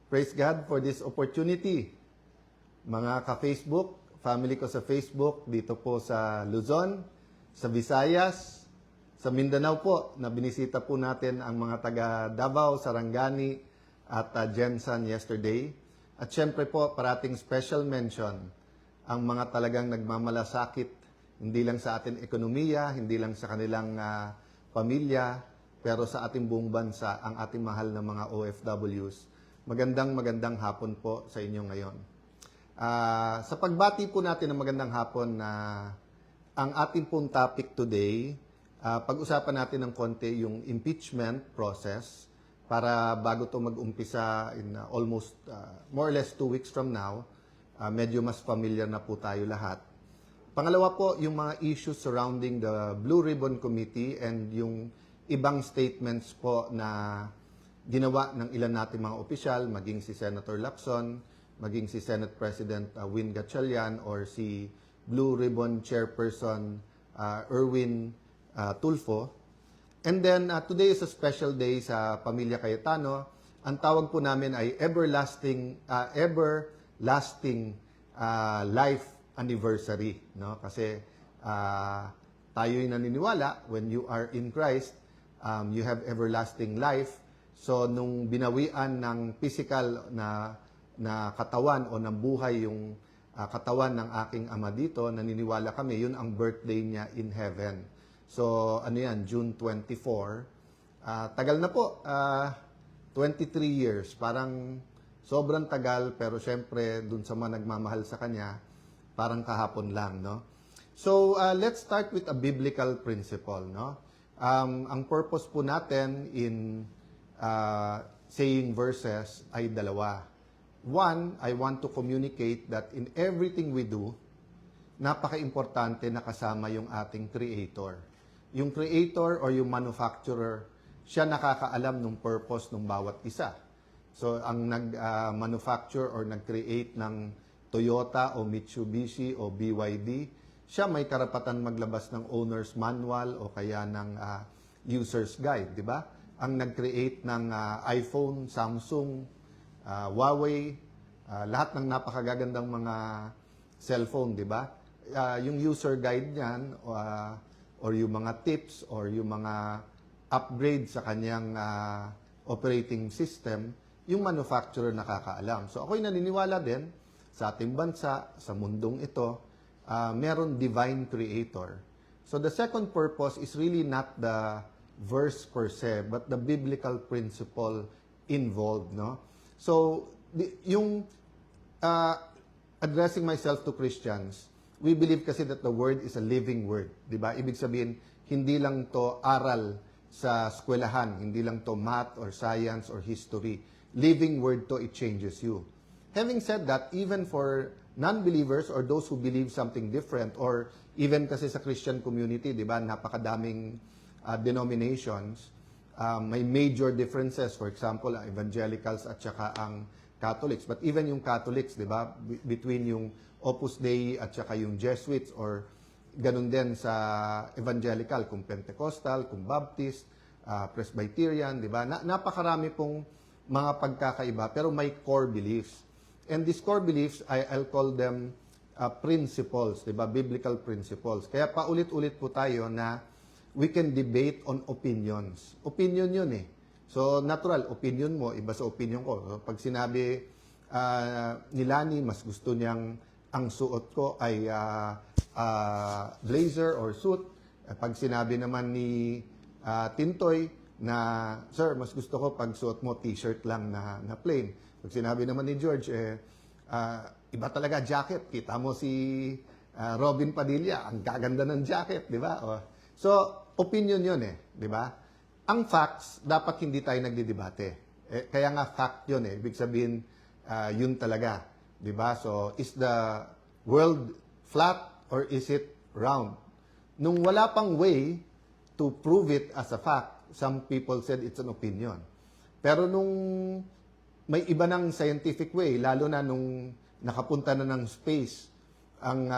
Praise God for this opportunity. Mga ka-Facebook, family ko sa Facebook, dito po sa Luzon, sa Visayas, sa Mindanao po, na binisita po natin ang mga taga Davao, Sarangani, at Jensan yesterday. At syempre po, parating special mention ang mga talagang nagmamalasakit, hindi lang sa ating ekonomiya, hindi lang sa kanilang pamilya, pero sa ating buong bansa, ang ating mahal na mga OFWs. Magandang hapon po sa inyo ngayon. Sa pagbati po natin ng magandang hapon na ang ating pong topic today, pag-usapan natin ng konti yung impeachment process para bago to mag-umpisa in almost more or less 2 weeks from now, medyo mas familiar na po tayo lahat. Pangalawa po, yung mga issues surrounding the Blue Ribbon Committee and yung ibang statements po na ginawa ng ilan nating mga opisyal, maging si Senator Lacson, maging si Senate President Win Gatchalian, or si Blue Ribbon Chairperson Erwin Tulfo. And then, today is a special day sa Pamilya Cayetano. Ang tawag po namin ay everlasting life anniversary. No? Kasi tayo'y naniniwala, when you are in Christ, you have everlasting life. So, nung binawian ng physical na katawan o ng buhay yung katawan ng aking ama dito, naniniwala kami, yun ang birthday niya in heaven. So, ano yan, June 24. Tagal na po, 23 years. Parang sobrang tagal, pero syempre, dun sa mga nagmamahal sa kanya, parang kahapon lang, no? So, let's start with a biblical principle, no? Ang purpose po natin in saying verses ay dalawa. One, I want to communicate that in everything we do, napaka-importante na kasama yung ating creator. Yung creator or yung manufacturer, siya nakakaalam ng purpose ng bawat isa. So, ang nag-manufacture or nag-create ng Toyota o Mitsubishi o BYD, siya may karapatan maglabas ng owner's manual o kaya ng user's guide, di ba? Ang nag-create ng iPhone, Samsung, Huawei, lahat ng napakagagandang mga cellphone, di ba? Yung user guide niyan, or yung mga tips, or yung mga upgrade sa kanyang operating system, yung manufacturer nakakaalam. So ako'y naniniwala din, sa ating bansa, sa mundong ito, meron divine creator. So the second purpose is really not the verse per se, but the biblical principle involved, no? So, yung addressing myself to Christians, we believe kasi that the word is a living word, di ba? Ibig sabihin, hindi lang to aral sa eskwelahan, hindi lang to math or science or history. Living word to, it changes you. Having said that, even for non-believers or those who believe something different, or even kasi sa Christian community, di ba, napakadaming denominations, may major differences. For example, evangelicals at saka ang Catholics. But even yung Catholics, di ba, between yung Opus Dei at saka yung Jesuits, or ganun din sa evangelical, kung Pentecostal, kung Baptist, Presbyterian, di ba? Napakarami pong mga pagkakaiba, pero may core beliefs. And these core beliefs, I'll call them principles, di ba? Biblical principles. Kaya paulit-ulit po tayo na we can debate on opinions. Opinion yun eh. So, natural, opinion mo, iba sa opinion ko. So, pag sinabi ni Lani, mas gusto niyang ang suot ko ay blazer or suit. Pag sinabi naman ni Tintoy na, sir, mas gusto ko pag suot mo t-shirt lang na plain. Pag sinabi naman ni George, iba talaga jacket. Kita mo si Robin Padilla, ang gaganda ng jacket, di ba? So, opinion yun eh, di ba? Ang facts, dapat hindi tayo nagdidebate. Kaya nga fact yun eh. Ibig sabihin, yun talaga. Di ba? So, is the world flat or is it round? Nung wala pang way to prove it as a fact, some people said it's an opinion. Pero nung may iba ng scientific way, lalo na nung nakapunta na ng space ang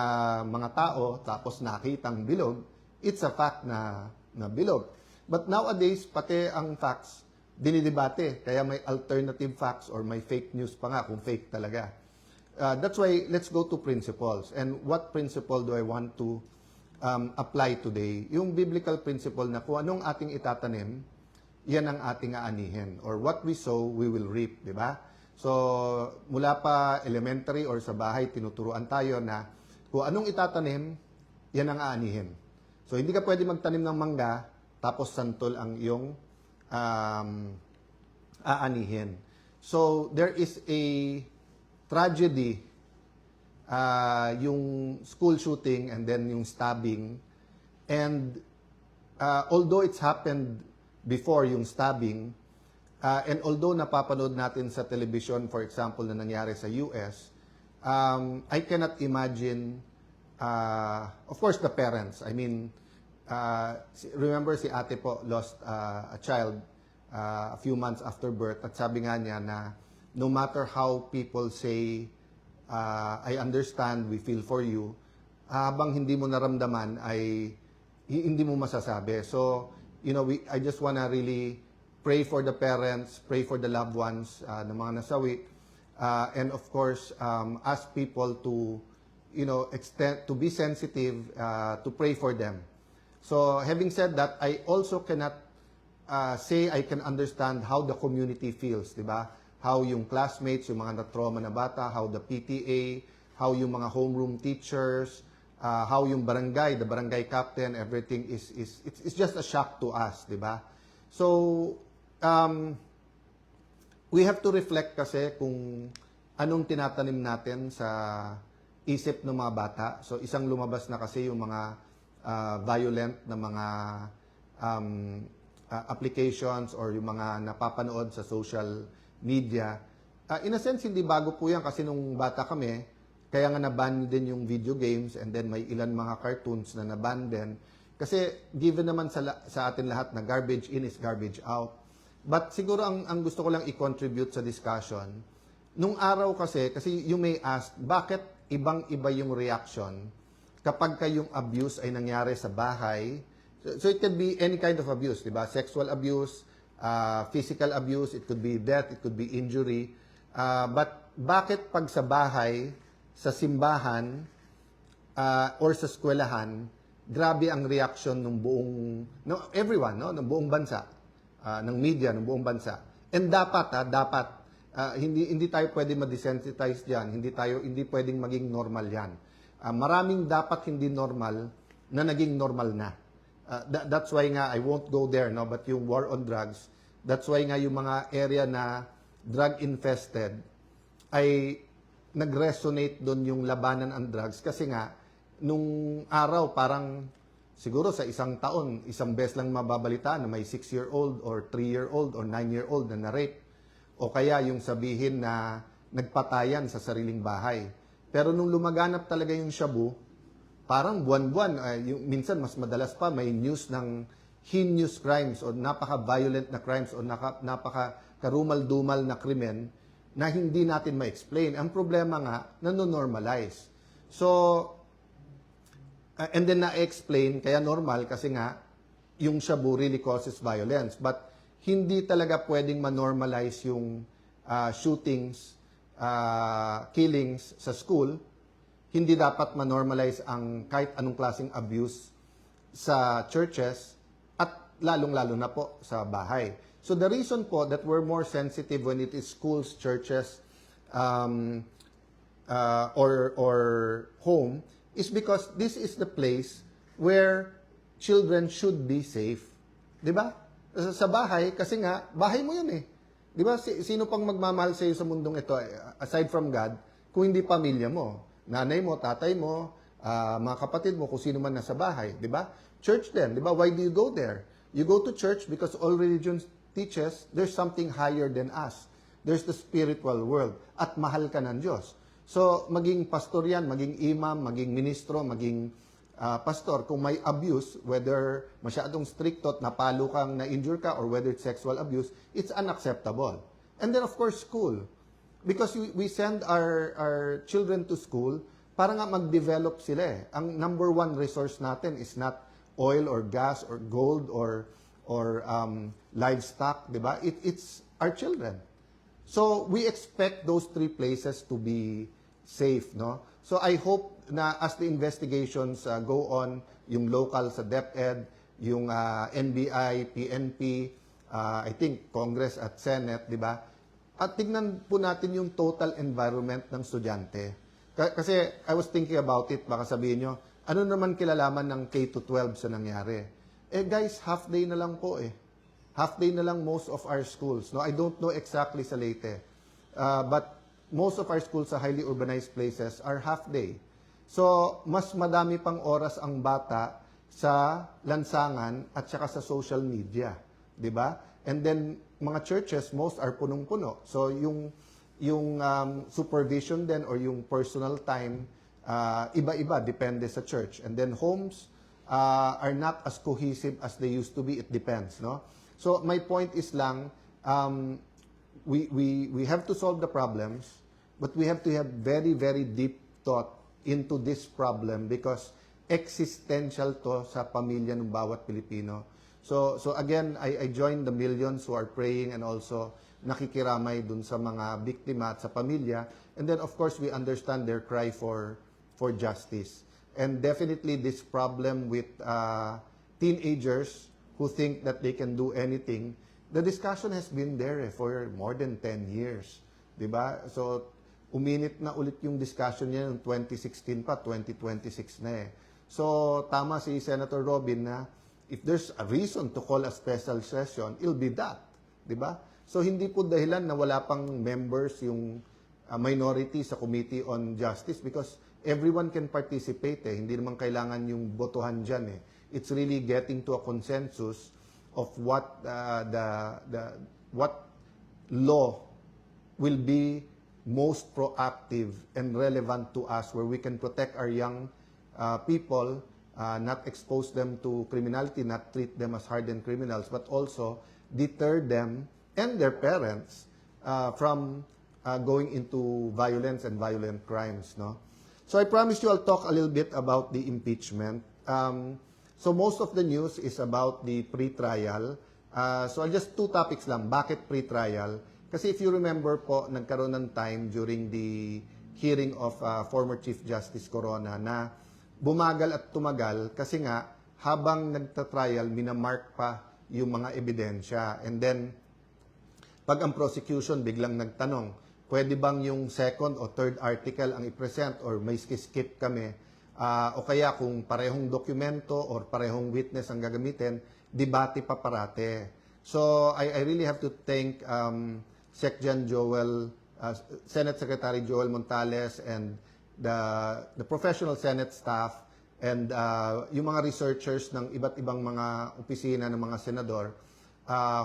mga tao, tapos nakitang bilog, it's a fact na bilog. But nowadays, pati ang facts, dinidebate. Kaya may alternative facts or may fake news pa nga kung fake talaga. That's why let's go to principles. And what principle do I want to apply today? Yung biblical principle na kung anong ating itatanim, yan ang ating aanihin. Or what we sow, we will reap, di ba? So, mula pa elementary or sa bahay, tinuturuan tayo na kung anong itatanim, yan ang aanihin. So, hindi ka pwede magtanim ng mangga, tapos santol ang iyong aanihin. So, there is a tragedy, yung school shooting and then yung stabbing. And although it's happened before yung stabbing, and although napapanood natin sa television, for example, na nangyari sa US, I cannot imagine, of course, the parents. I mean, remember si ate po lost a child a few months after birth, at sabi nga niya na no matter how people say, I understand, we feel for you, habang hindi mo naramdaman ay hindi mo masasabi. So, you know, I just wanna really pray for the parents, pray for the loved ones ng mga nasawi, and of course, ask people to, you know, to be sensitive, to pray for them. So, having said that, I also cannot say I can understand how the community feels, di ba? How yung classmates, yung mga na-trauma na bata, how the PTA, how yung mga homeroom teachers, how yung barangay, the barangay captain, everything it's just a shock to us, di ba? So, we have to reflect kasi kung anong tinatanim natin sa isip ng mga bata. So, isang lumabas na kasi yung mga violent na mga applications or yung mga napapanood sa social media. In a sense, hindi bago po yan kasi nung bata kami, kaya nga naban din yung video games and then may ilan mga cartoons na naban din. Kasi given naman sa atin lahat na garbage in is garbage out. But siguro ang gusto ko lang i-contribute sa discussion, nung araw kasi you may ask, bakit ibang-iba yung reaction kapag yung abuse ay nangyari sa bahay? So it can be any kind of abuse, di ba? Sexual abuse, physical abuse, it could be death, it could be injury. But bakit pag sa bahay, sa simbahan, or sa eskwelahan, grabe ang reaction ng buong, everyone, ng buong bansa, ng media, ng buong bansa. And dapat, hindi tayo pwede ma-desensitize diyan, hindi pwedeng maging normal yan. Maraming dapat hindi normal na naging normal na. That's why nga, I won't go there, no? But yung war on drugs, that's why nga yung mga area na drug-infested ay nag-resonate doon yung labanan ang drugs. Kasi nga, nung araw, parang siguro sa isang taon, isang beses lang mababalita na may 6-year-old or 3-year-old or 9-year-old na na-rape. O kaya yung sabihin na nagpatayan sa sariling bahay. Pero nung lumaganap talaga yung shabu, parang buwan-buwan, minsan mas madalas pa, may news ng heinous crimes o napaka-violent na crimes o napaka-karumal-dumal na krimen na hindi natin ma-explain. Ang problema nga, nanonormalize. So, and then na-explain, kaya normal kasi nga, yung shabu really causes violence. But hindi talaga pwedeng ma-normalize yung shootings, killings sa school. Hindi dapat ma-normalize ang kahit anong klaseng abuse sa churches at lalong-lalo na po sa bahay. So the reason po that we're more sensitive when it is schools, churches, or home is because this is the place where children should be safe. 'Di ba? Sa bahay, kasi nga, bahay mo yun eh. 'Di ba? Sino pang magmamahal sa iyo sa mundong ito, aside from God, kung hindi pamilya mo? Nanay mo, tatay mo, mga kapatid mo, kung sino man nasa bahay, di ba? Church din, di ba? Why do you go there? You go to church because all religions teaches there's something higher than us. There's the spiritual world. At mahal ka ng Diyos. So, maging pastor yan, maging imam, maging ministro, maging pastor, kung may abuse, whether masyadong stricto at napalo kang, na-injure ka, or whether it's sexual abuse, it's unacceptable. And then, of course, school. Because we send our children to school para nga mag-develop sila eh. Ang number one resource natin is not oil or gas or gold or or livestock, di ba? It's our children. So we expect those three places to be safe, no? So I hope na as the investigations go on, yung local sa DepEd, yung NBI, PNP, I think Congress at Senate, di ba? At tignan po natin yung total environment ng estudyante. Kasi I was thinking about it, baka sabihin nyo, ano naman kilalaman ng K-12 sa nangyari? Eh guys, half day na lang po eh. Half day na lang most of our schools. No, I don't know exactly sa Leyte. But most of our schools sa highly urbanized places are half day. So, mas madami pang oras ang bata sa lansangan at saka sa social media. 'Di ba? And then, mga churches, most are punong-puno. So, yung supervision then or yung personal time, iba-iba, depende sa church. And then, homes are not as cohesive as they used to be. It depends, no? So, my point is lang, we have to solve the problems, but we have to have very, very deep thought into this problem because existential to sa pamilya ng bawat Pilipino. So again, I join the millions who are praying and also nakikiramay dun sa mga biktima at sa pamilya. And then of course, we understand their cry for justice. And definitely this problem with teenagers who think that they can do anything, the discussion has been there for more than 10 years. 'Di ba? So uminit na ulit yung discussion niya noong 2016 pa, 2026 na eh. So tama si Senator Robin na if there's a reason to call a special session, it'll be that. 'Di ba? So hindi po dahilan na wala pang members yung minority sa Committee on Justice because everyone can participate eh. Hindi naman kailangan yung botohan dyan eh. It's really getting to a consensus of what what law will be most proactive and relevant to us where we can protect our young people, not expose them to criminality, not treat them as hardened criminals, but also deter them and their parents from going into violence and violent crimes. No? So I promise you I'll talk a little bit about the impeachment. So most of the news is about the pre-trial. So just two topics lang. Bakit pre-trial? Kasi if you remember po, nagkaroon ng time during the hearing of former Chief Justice Corona na bumagal at tumagal kasi nga habang nagta-trial, minamark pa yung mga ebidensya. And then, pag ang prosecution biglang nagtanong, pwede bang yung second o third article ang i-present or may skip kami? O kaya kung parehong dokumento or parehong witness ang gagamitin, debate pa parate. So, I really have to thank Secjan Joel, Senate Secretary Joel Montales and the professional Senate staff and yung mga researchers ng iba't ibang mga opisina ng mga senador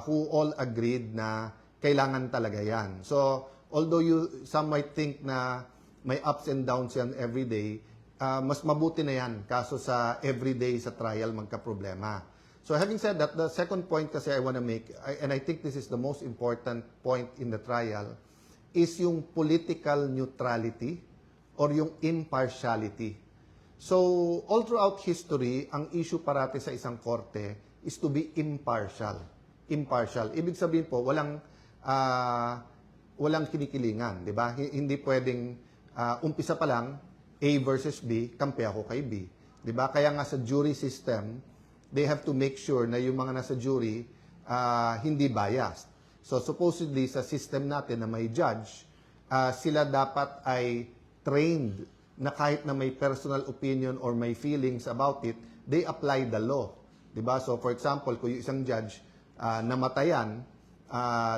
who all agreed na kailangan talaga yan. So, although some might think na may ups and downs yan every day, mas mabuti na yan kaso sa everyday sa trial magka-problema. So having said that, the second point kasi I want to make, and I think this is the most important point in the trial, is yung political neutrality or yung impartiality. So all throughout history, ang issue parati sa isang korte is to be impartial. Impartial. Ibig sabihin po, walang kinikilingan, di ba? Hindi pwedeng umpisa pa lang A versus B, kampi ako kay B. 'Di ba? Kaya nga sa jury system, they have to make sure na yung mga nasa jury hindi biased. So supposedly sa system natin na may judge, sila dapat ay trained na kahit na may personal opinion or may feelings about it, they apply the law. 'Di ba? So for example, kung yung isang judge namatayan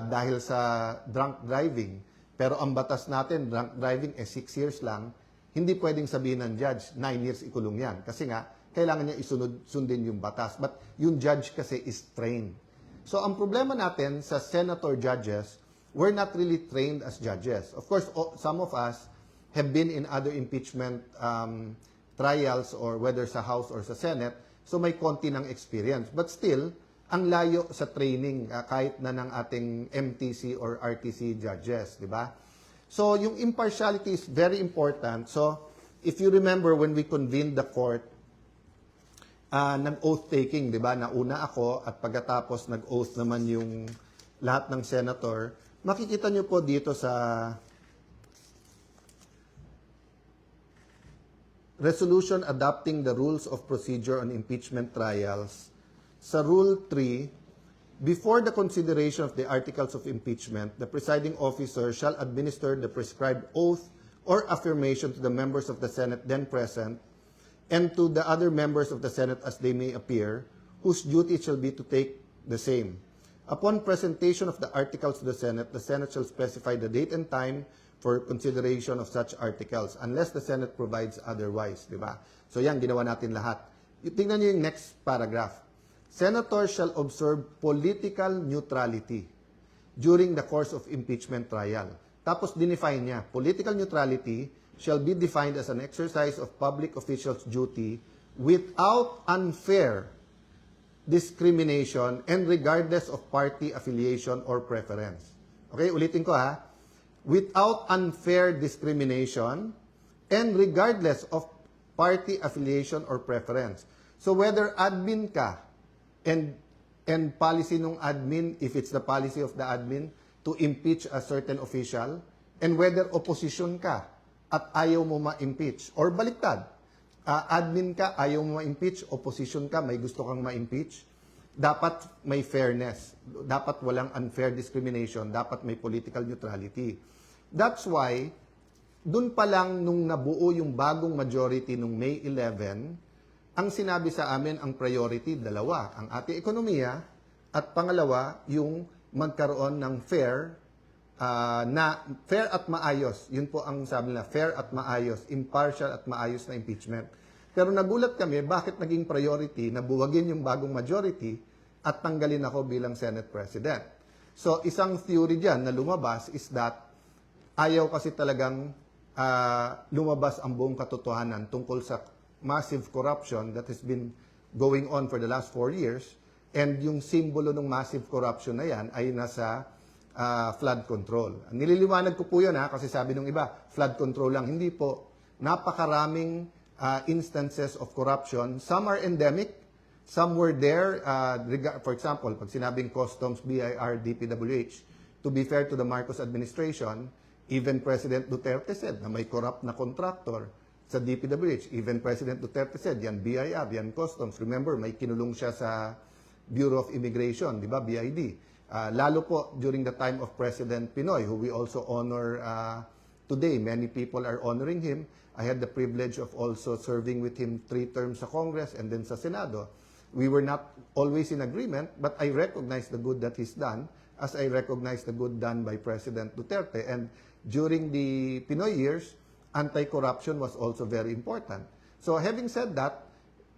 dahil sa drunk driving, pero ang batas natin, drunk driving 6 years lang, hindi pwedeng sabihin ng judge, 9 years ikulong yan. Kasi nga, kailangan niya sundin yung batas. But yung judge kasi is trained. So ang problema natin sa senator judges, we're not really trained as judges. Of course, some of us have been in other impeachment trials or whether sa House or sa Senate, so may konti ng experience. But still, ang layo sa training kahit na ng ating MTC or RTC judges, di ba? So, yung impartiality is very important. So, if you remember when we convened the court nag-oath taking, di ba? Nauna ako at pagkatapos nag-oath naman yung lahat ng senator. Makikita nyo po dito sa resolution adopting the rules of procedure on impeachment trials, sa Rule 3, before the consideration of the articles of impeachment, the presiding officer shall administer the prescribed oath or affirmation to the members of the Senate then present and to the other members of the Senate as they may appear, whose duty shall be to take the same. Upon presentation of the articles to the Senate shall specify the date and time for consideration of such articles, unless the Senate provides otherwise, di ba? So yan, ginawa natin lahat. Tingnan niyo yung next paragraph. Senators shall observe political neutrality during the course of impeachment trial. Tapos dinefine niya, political neutrality shall be defined as an exercise of public officials' duty without unfair discrimination and regardless of party affiliation or preference. Okay, ulitin ko ha. Without unfair discrimination and regardless of party affiliation or preference. So whether admin ka and policy ng admin, if it's the policy of the admin to impeach a certain official, and whether opposition ka at ayaw mo ma-impeach, or baliktad, admin ka, ayaw mo ma-impeach, opposition ka, may gusto kang ma-impeach, dapat may fairness, dapat walang unfair discrimination, dapat may political neutrality. That's why, dun pa lang nung nabuo yung bagong majority nung May 11, ang sinabi sa amin ang priority, dalawa, ang ating ekonomiya, at pangalawa, yung magkaroon ng fair at maayos. Yun po ang sabi nila, fair at maayos, impartial at maayos na impeachment. Pero nagulat kami, bakit naging priority na buwagin yung bagong majority at tanggalin ako bilang Senate President. So, isang theory dyan na lumabas is that ayaw kasi talagang lumabas ang buong katotohanan tungkol sa massive corruption that has been going on for the last 4 years, and yung simbolo ng massive corruption na yan ay nasa flood control. Nililiwanag ko po yun kasi sabi nung iba, flood control lang. Hindi po. Napakaraming instances of corruption. Some are endemic. Some were there. For example, pag sinabing customs, BIR, DPWH, to be fair to the Marcos administration, even President Duterte said na may corrupt na contractor sa DPWH. Even President Duterte said, yan BIR, yan customs. Remember, may kinulong siya sa Bureau of Immigration, di ba, BID. Lalo po during the time of President Pinoy, who we also honor today. Many people are honoring him. I had the privilege of also serving with him 3 terms sa Congress and then sa Senado. We were not always in agreement, but I recognize the good that he's done, as I recognize the good done by President Duterte. And during the Pinoy years, anti-corruption was also very important. So having said that,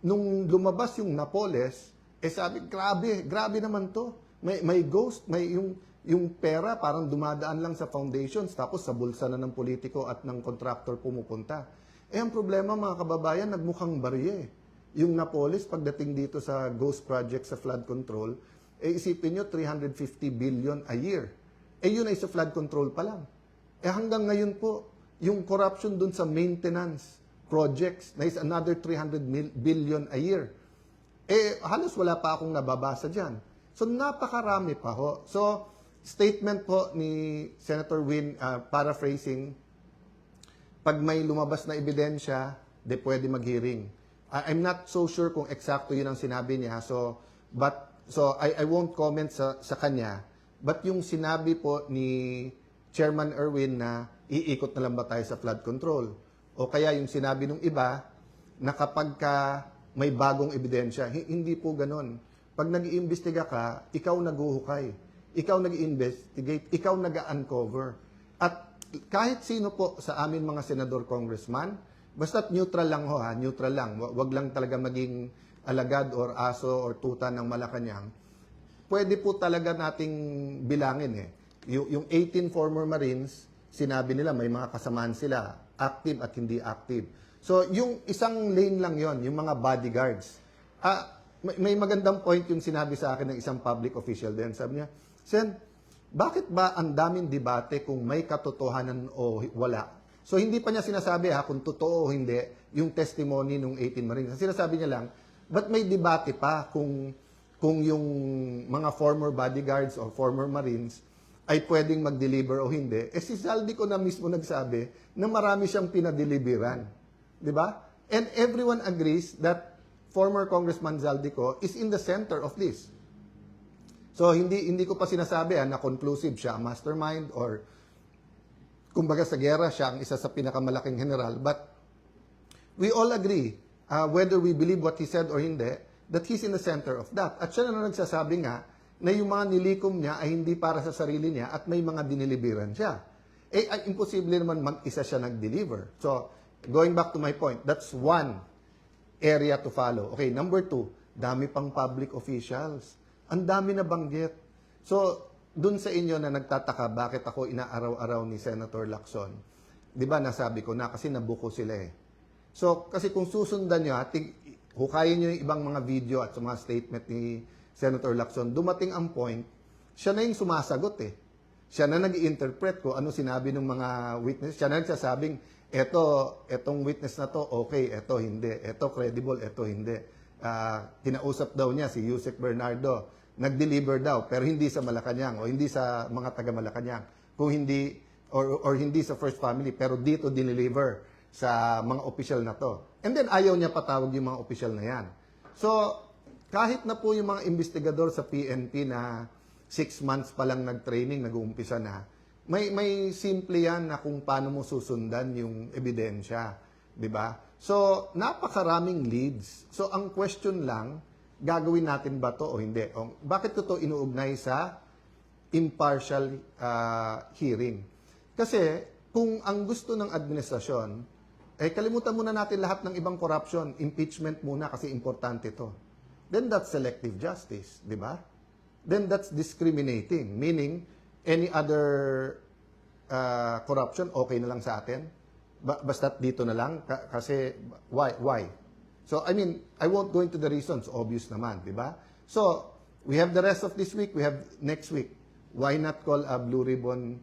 nung lumabas yung Napoles, sabi, grabe naman to. May ghost, may yung pera parang dumadaan lang sa foundations tapos sa bulsa na ng politiko at ng contractor pumupunta. Ang problema mga kababayan, nagmukhang barye. Yung Napoles, pagdating dito sa ghost project sa flood control, isipin nyo 350 billion a year. Yun ay sa flood control pa lang. Hanggang ngayon po, yung corruption dun sa maintenance projects na is another 300 billion a year. Halos wala pa akong nababasa dyan. So, napakarami pa ho. So, statement po ni Senator Win, paraphrasing, pag may lumabas na ebidensya, pwede mag-hearing. I'm not so sure kung eksakto yun ang sinabi niya. So I won't comment sa kanya. But yung sinabi po ni Chairman Erwin na iikot na lang ba tayo sa flood control? O kaya yung sinabi ng iba na kapag may bagong ebidensya, hindi po ganon. Pag nag-iimbestiga ka, ikaw naghuhukay. Ikaw nag-investigate. Ikaw nag-uncover. At kahit sino po sa amin mga senador, congressman, basta't neutral lang ho, neutral lang. Wag lang talaga maging alagad or aso or tuta ng Malacanang. Pwede po talaga nating bilangin Yung 18 former Marines, sinabi nila may mga kasamaan sila, active at hindi active. So, yung isang lane lang yon, yung mga bodyguards. May magandang point yung sinabi sa akin ng isang public official din. Sabi niya, Sen, bakit ba ang daming debate kung may katotohanan o wala? So, hindi pa niya sinasabi kung totoo o hindi yung testimony ng 18 Marines. Sinasabi niya lang, But may debate pa kung yung mga former bodyguards or former Marines ay pwedeng mag-deliver o hindi. Eh si Zaldico na mismo nagsabi na marami siyang pinadeliveran. Di ba? And everyone agrees that former Congressman Zaldico is in the center of this. So hindi ko pa sinasabi na conclusive siya ang mastermind or kumbaga sa gera siya ang isa sa pinakamalaking general, but we all agree, whether we believe what he said or hindi, that he's in the center of that. At siya na nagsasabi nga na yung mga nilikom niya ay hindi para sa sarili niya at may mga diniliberan siya. Ay imposible naman mag-isa siya nag-deliver. So, going back to my point, that's one area to follow. Okay, number 2, dami pang public officials. Ang dami na banggit. So, dun sa inyo na nagtataka bakit ako inaaraw-araw ni Senator Lacson, di ba nasabi ko na kasi nabuko sila eh. So, kasi kung susundan nyo, hukayin nyo yung ibang mga video at mga statement ni Senator Lacson, dumating ang point, siya na yung sumasagot eh. Siya na nag-i-interpret ko ano sinabi ng mga witness. Siya na nagsasabing, etong witness na to, okay, eto hindi. Eto credible, eto hindi. Kinausap daw niya si Yusek Bernardo. Nag-deliver daw, pero hindi sa Malacanang o hindi sa mga taga Malacanang. Kung hindi, or hindi sa First Family, pero dito dineliver sa mga opisyal na to. And then ayaw niya patawag yung mga opisyal na yan. So, kahit na po yung mga investigador sa PNP na 6 months pa lang nag-training, nag-uumpisa na, may simple yan na kung paano mo susundan yung ebidensya. Diba? So, napakaraming leads. So, ang question lang, gagawin natin ba to o hindi? O, bakit ko to inuugnay sa impartial hearing? Kasi, kung ang gusto ng administrasyon, kalimutan muna natin lahat ng ibang corruption, impeachment muna kasi importante to. Then that's selective justice, di ba? Then that's discriminating, meaning any other corruption okay na lang sa atin? Basta't dito na lang kasi why? So I mean, I won't go into the reasons, obvious naman, di ba? So we have the rest of this week, we have next week. Why not call a Blue Ribbon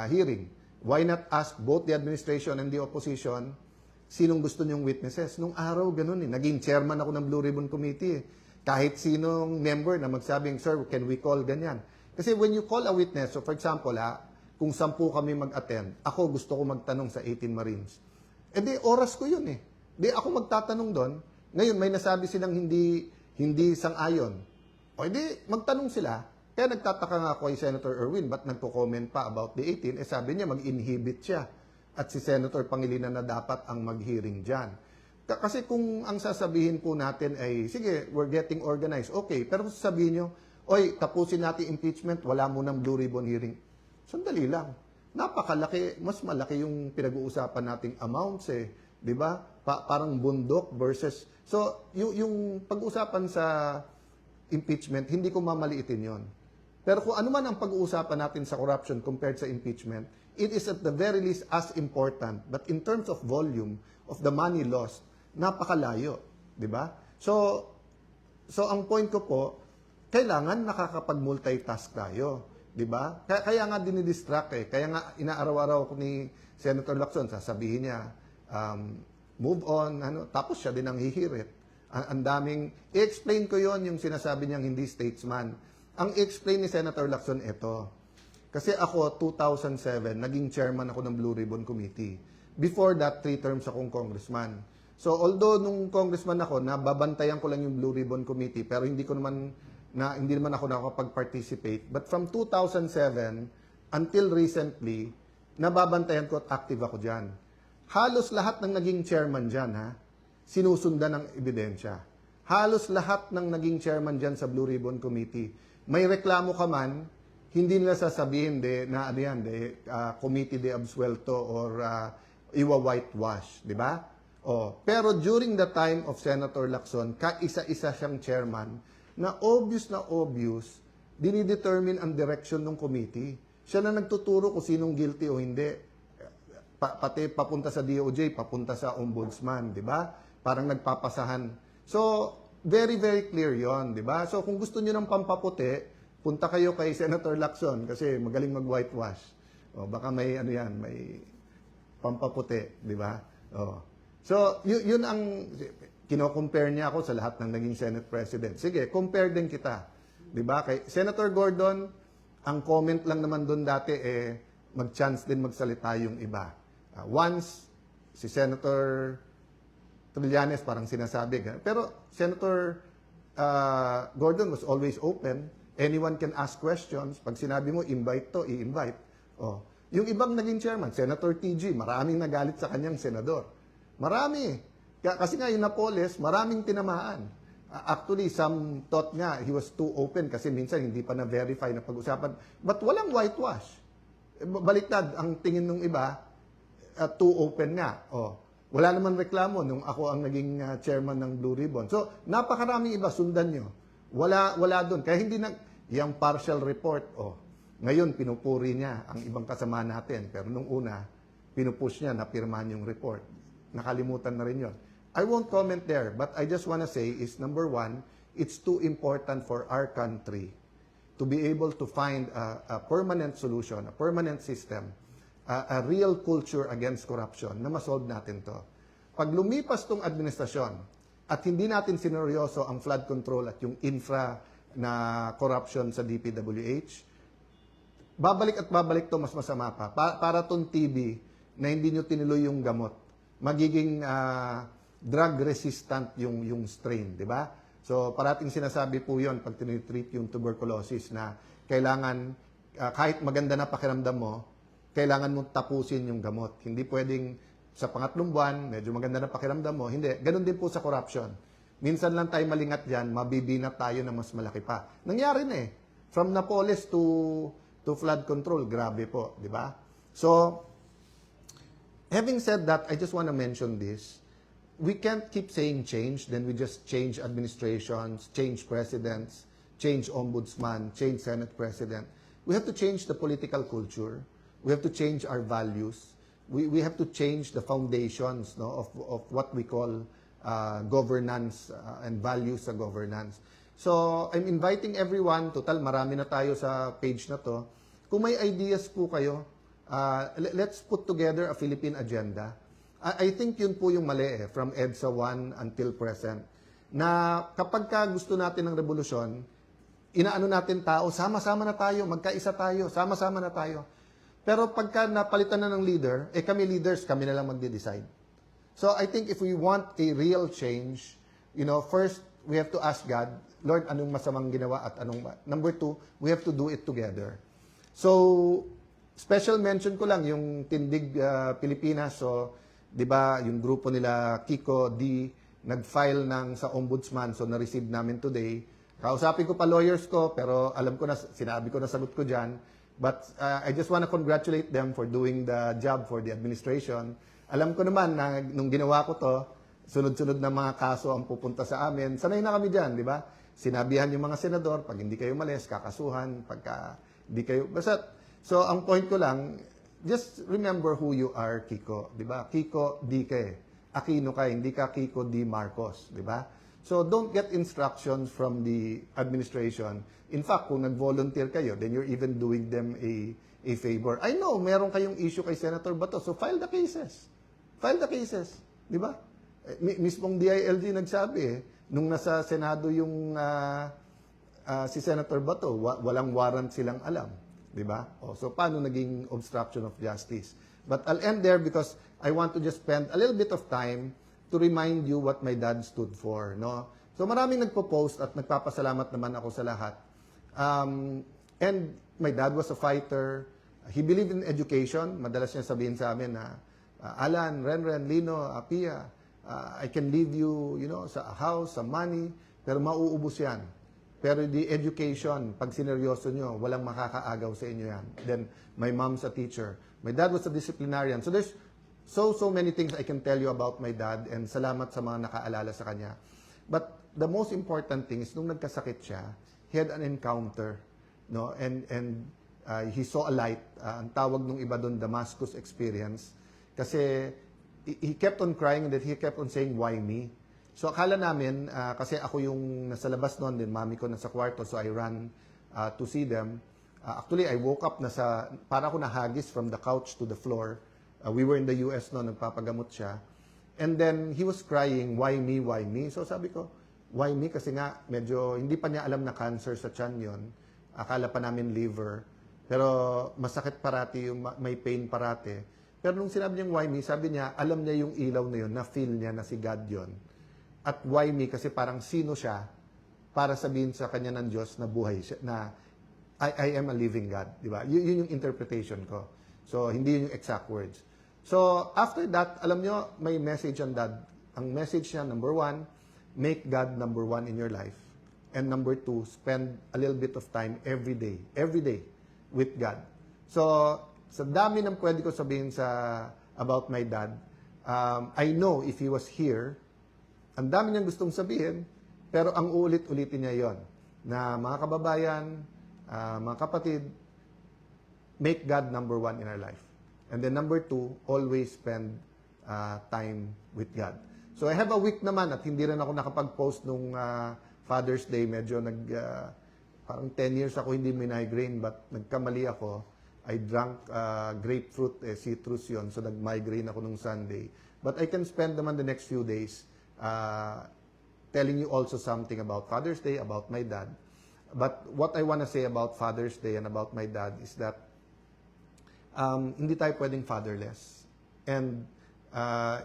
hearing? Why not ask both the administration and the opposition sinong gusto niyong witnesses? Nung araw, ganun eh. Naging chairman ako ng Blue Ribbon Committee eh. Kahit sinong member na magsabing, sir, can we call ganyan? Kasi when you call a witness, so for example, kung 10 kami mag-attend, ako gusto ko magtanong sa 18 Marines. Di oras ko yun eh. Di ako magtatanong doon. Ngayon, may nasabi silang hindi sang-ayon. O di, magtanong sila. Kaya nagtataka nga ako kay Senator Erwin, ba't nagko-comment pa about the 18? Sabi niya, mag-inhibit siya. At si Senator Pangilinan na dapat ang mag-hearing dyan. Kasi kung ang sasabihin po natin ay, sige, we're getting organized. Okay, pero kung sasabihin nyo, oy, tapusin natin impeachment, wala mo ng Blue Ribbon hearing. Sandali lang. Napakalaki, mas malaki yung pinag-uusapan nating amounts eh. Di ba? Parang bundok versus... So, yung pag-uusapan sa impeachment, hindi ko mamaliitin yon. Pero kung ano man ang pag-uusapan natin sa corruption compared sa impeachment, it is at the very least as important. But in terms of volume of the money lost, napakalayo. Di ba? So ang point ko po, kailangan nakakapag-multitask tayo. Di ba? Kaya nga dinidistract eh. Kaya nga inaaraw-araw ko ni Senator Lacson, sasabihin niya, move on, tapos siya din ang hihirit. Ang daming, i-explain ko yon yung sinasabi niyang hindi statesman. Ang i-explain ni Senator Lacson ito. Kasi ako, 2007, naging chairman ako ng Blue Ribbon Committee. Before that, 3 terms akong congressman. So, although nung congressman ako, nababantayan ko lang yung Blue Ribbon Committee, pero hindi naman ako nakapag-participate. But from 2007 until recently, nababantayan ko at active ako dyan. Halos lahat ng naging chairman dyan, sinusundan ng ebidensya. Halos lahat ng naging chairman dyan sa Blue Ribbon Committee. May reklamo ka man, hindi nila sasabihin committee de absuelto or iwa-whitewash, di ba? Pero during the time of Senator Lacson, kaisa-isa siyang chairman na obvious, dinidetermine ang direction ng committee. Siya na nagtuturo kung sinong guilty o hindi. Pati papunta sa DOJ, papunta sa ombudsman, di ba? Parang nagpapasahan. So, very, very clear yon, di ba? So, kung gusto niyo ng pampaputi, punta kayo kay Senator Lacson kasi magaling mag-whitewash. Baka may may pampaputi, di ba? So, yun ang kino-compare niya ako sa lahat ng naging Senate President. Sige, compare din kita. 'Di ba? Kay Senator Gordon, ang comment lang naman doon dati mag-chance din magsalita yung iba. Once si Senator Trillanes parang sinasabi, pero Senator Gordon was always open. Anyone can ask questions. Pag sinabi mo invite to, i-invite. Oh. Yung ibang naging chairman, Senator TG, maraming nagalit sa kanyang senador. Marami. Kasi nga yung Napoles, maraming tinamaan. Actually, some thought nga he was too open kasi minsan hindi pa na-verify na pag-usapan. But walang whitewash. Baliktad, ang tingin ng iba, too open nga. Oh. Wala naman reklamo nung ako ang naging chairman ng Blue Ribbon. So, napakaraming iba, sundan nyo. Wala doon. Kaya hindi yung partial report, ngayon, pinupuri niya ang ibang kasama natin. Pero nung una, pinupush niya na pirmahan yung report. Nakalimutan na rin yun. I won't comment there, but I just want to say is, number one, it's too important for our country to be able to find a permanent solution, a permanent system, a real culture against corruption na masolve natin to. Pag lumipas tong administrasyon at hindi natin sineryoso ang flood control at yung infra na corruption sa DPWH, babalik at babalik to mas masama pa. Para tong TB na hindi nyo tinuloy yung gamot. Magiging drug resistant yung strain, di ba? So parating sinasabi po yon pag tinitreat yung tuberculosis na kailangan, kahit maganda na pakiramdam mo, kailangan mong tapusin yung gamot. Hindi pwedeng sa pangatlong buwan, medyo maganda na pakiramdam mo. Hindi. Ganon din po sa corruption. Minsan lang tayo malingat dyan, mabibinat tayo na mas malaki pa. Nangyari na eh. From Napoles to flood control, grabe po, di ba? So, having said that, I just want to mention this. We can't keep saying change, then we just change administrations, change presidents, change ombudsman, change Senate president. We have to change the political culture. We have to change our values. We have to change the foundations of what we call governance and values sa governance. So, I'm inviting everyone, total marami na tayo sa page na to. Kung may ideas po kayo, let's put together a Philippine agenda. I think yun po yung mali from EDSA 1 until present. Na kapag ka gusto natin ng revolusyon, inaano natin tao, sama-sama na tayo, magkaisa tayo, sama-sama na tayo. Pero pagka napalitan na ng leader, kami leaders, kami na lang magde-decide. So I think if we want a real change, first, we have to ask God, Lord, anong masamang ginawa at anong... Number two, we have to do it together. So, special mention ko lang yung Tindig Pilipinas. So, di ba, yung grupo nila, Kiko D, nag-file sa ombudsman. So, na-receive namin today. Kausapin ko pa lawyers ko, pero alam ko na, sinabi ko na sagot ko dyan. But I just want to congratulate them for doing the job for the administration. Alam ko naman na nung ginawa ko to, sunod-sunod na mga kaso ang pupunta sa amin. Sanay na kami dyan, di ba? Sinabihan yung mga senador, pag hindi kayo malis, kakasuhan, pagka hindi kayo... Basta, so, ang point ko lang, just remember who you are, Kiko. Di ba? Kiko D. Aquino ka, hindi ka Kiko D. Marcos. Di ba? So, don't get instructions from the administration. In fact, kung nag-volunteer kayo, then you're even doing them a favor. I know, meron kayong issue kay Senator Bato, so file the cases. File the cases. Di ba? Mismong DILG nagsabi nung nasa Senado yung si Senator Bato, walang warrant silang alam. Di ba? So, paano naging obstruction of justice? But I'll end there because I want to just spend a little bit of time to remind you what my dad stood for. No? So, maraming nagpo-post at nagpapasalamat naman ako sa lahat. And my dad was a fighter. He believed in education. Madalas niya sabihin sa amin na, Alan, Renren, Lino, Pia, I can leave you, sa house, sa money, pero mauubos yan. Pero the education, pag sineryoso nyo, walang makakaagaw sa inyo yan. Then, my mom's a teacher. My dad was a disciplinarian. So, there's so many things I can tell you about my dad and salamat sa mga nakaalala sa kanya. But the most important thing is, nung nagkasakit siya, he had an encounter, no? And he saw a light. Ang tawag nung iba doon, Damascus experience. Kasi he kept on crying and that he kept on saying, why me? So akala namin, kasi ako yung nasa labas noon, din mami ko nasa kwarto, so I ran to see them. Actually, I woke up, para ako nahagis from the couch to the floor. We were in the US noon, nagpapagamot siya. And then he was crying, why me, why me? So sabi ko, why me? Kasi nga medyo hindi pa niya alam na cancer sa tiyan yun. Akala pa namin liver. Pero masakit parati, may pain parati. Pero nung sinabi niyang why me, sabi niya, alam niya yung ilaw na yun, na-feel niya na si God yun. At why me? Kasi parang sino siya para sabihin sa kanya ng Diyos na buhay siya, na I am a living God. Di ba? Yun yung interpretation ko. So, hindi yun yung exact words. So, after that, alam nyo, may message on that. Ang message niya, number 1, make God number 1 in your life. And number 2, spend a little bit of time every day with God. So, sa dami ng pwede ko sabihin about my dad, I know if he was here, ang dami niyang gustong sabihin, pero ang uulit-ulitin niya yon na mga kababayan, mga kapatid, make God number 1 in our life. And then number 2, always spend time with God. So I have a week naman at hindi rin ako nakapag-post nung Father's Day. Medyo parang 10 years ako hindi migraine, but nagkamali ako. I drank grapefruit, citrus yon, so nag-migraine ako nung Sunday. But I can spend naman the next few days telling you also something about Father's Day, about my dad. But what I want to say about Father's Day and about my dad is that hindi tayo pwedeng fatherless. And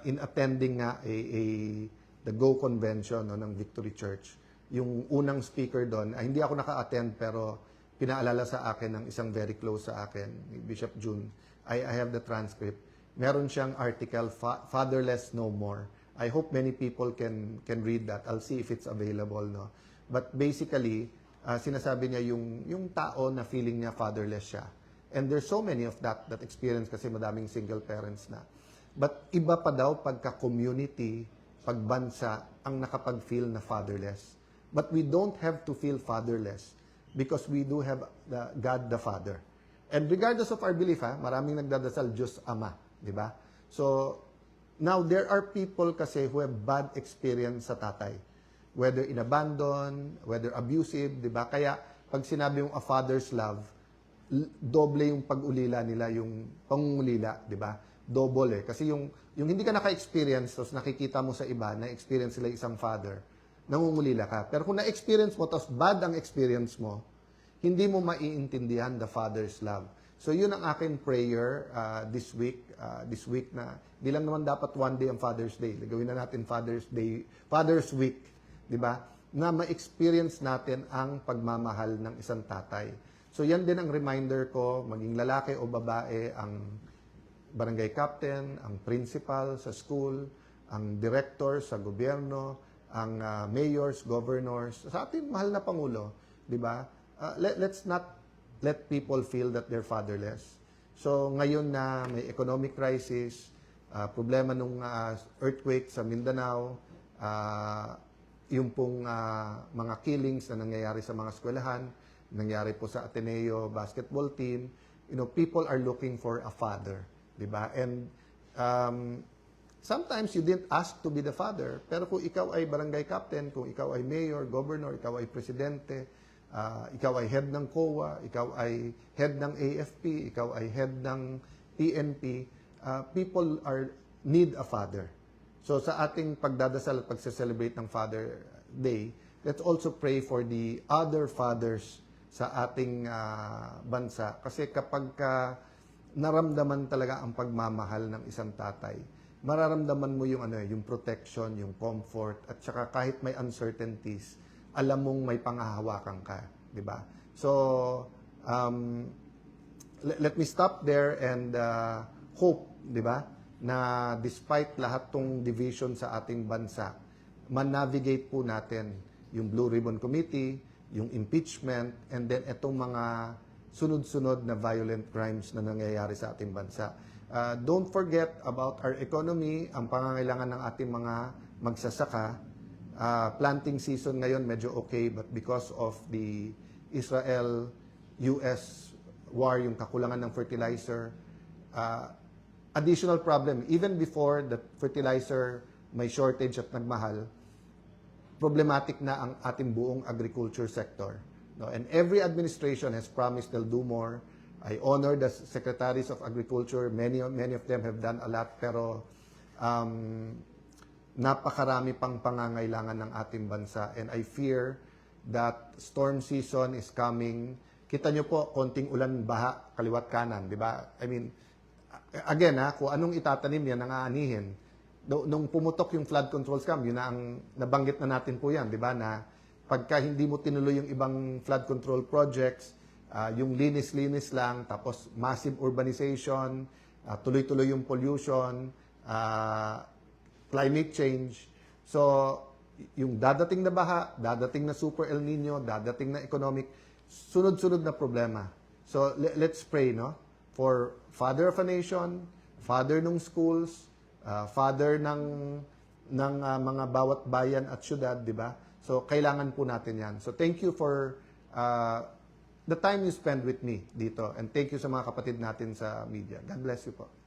in attending nga the Go Convention ng Victory Church, yung unang speaker doon, hindi ako naka-attend pero pinaalala sa akin ng isang very close sa akin, Bishop June. I have the transcript. Meron siyang article, Fatherless No More. I hope many people can read that. I'll see if it's available. No? But basically, sinasabi niya yung tao na feeling niya fatherless siya. And there's so many of that experience kasi madaming single parents na. But iba pa daw pagka-community, pagbansa, ang nakapag-feel na fatherless. But we don't have to feel fatherless because we do have God the Father. And regardless of our belief, maraming nagdadasal Diyos Ama, di ba? So, now there are people kasi who have bad experience sa tatay. Whether in abandon, whether abusive, di ba? Kaya, pag sinabi yung a father's love, doble yung pag-ulila nila, yung pangungulila, di ba? Double Kasi yung hindi ka naka-experience, tapos nakikita mo sa iba, na-experience sila isang father, nangungulila ka. Pero kung na-experience mo, tapos bad ang experience mo, hindi mo maiintindihan the father's love. So yun ang aking prayer this week na, di lang naman dapat one day ang Father's Day. Gawin na natin Father's Day, Father's Week, di ba? Na ma-experience natin ang pagmamahal ng isang tatay. So yan din ang reminder ko, maging lalaki o babae, ang barangay captain, ang principal sa school, ang director sa gobyerno, ang mayors, governors, sa ating mahal na Pangulo, di ba? Let's not let people feel that they're fatherless. So ngayon na may economic crisis, problema nung earthquake sa Mindanao, yung pong mga killings na nangyayari sa mga eskwelahan, nangyari po sa Ateneo basketball team, people are looking for a father, di ba? And sometimes you didn't ask to be the father, pero kung ikaw ay barangay captain, kung ikaw ay mayor, governor, ikaw ay presidente, ikaw ay head ng COA, ikaw ay head ng AFP, ikaw ay head ng PNP, people need a father. So sa ating pagdadasal at pagse-celebrate ng Father Day, let's also pray for the other fathers sa ating bansa. Kasi kapag naramdaman talaga ang pagmamahal ng isang tatay, mararamdaman mo yung protection, yung comfort, at saka kahit may uncertainties, alam mong may pangahawakan ka, di ba? So, let me stop there and hope, di ba, na despite lahat tong division sa ating bansa, man-navigate po natin yung Blue Ribbon Committee, yung impeachment, and then itong mga sunod-sunod na violent crimes na nangyayari sa ating bansa. Don't forget about our economy, ang pangangailangan ng ating mga magsasaka. Planting season ngayon medyo okay, but because of the Israel-US war, yung kakulangan ng fertilizer, additional problem. Even before the fertilizer may shortage at nagmahal, problematic na ang ating buong agriculture sector. No? And every administration has promised they'll do more. I honor the secretaries of agriculture. Many of them have done a lot. Pero napakarami pang pangangailangan ng ating bansa. And I fear that storm season is coming. Kita nyo po, konting ulan, baha, kaliwat kanan, di ba? I mean, again kung anong itatanim yan, ang aanihin. Nung pumutok yung flood control scam, yun na ang nabanggit na natin po yan, di ba? Na pagka hindi mo tinuloy yung ibang flood control projects, yung linis-linis lang, tapos massive urbanization, tuloy-tuloy yung pollution, climate change. So, yung dadating na baha, dadating na super El Nino, dadating na economic, sunod-sunod na problema. So, let's pray, no? For father of a nation, father ng schools, father ng mga bawat bayan at syudad, di ba? So, kailangan po natin yan. So, thank you for the time you spend with me dito. And thank you sa mga kapatid natin sa media. God bless you po.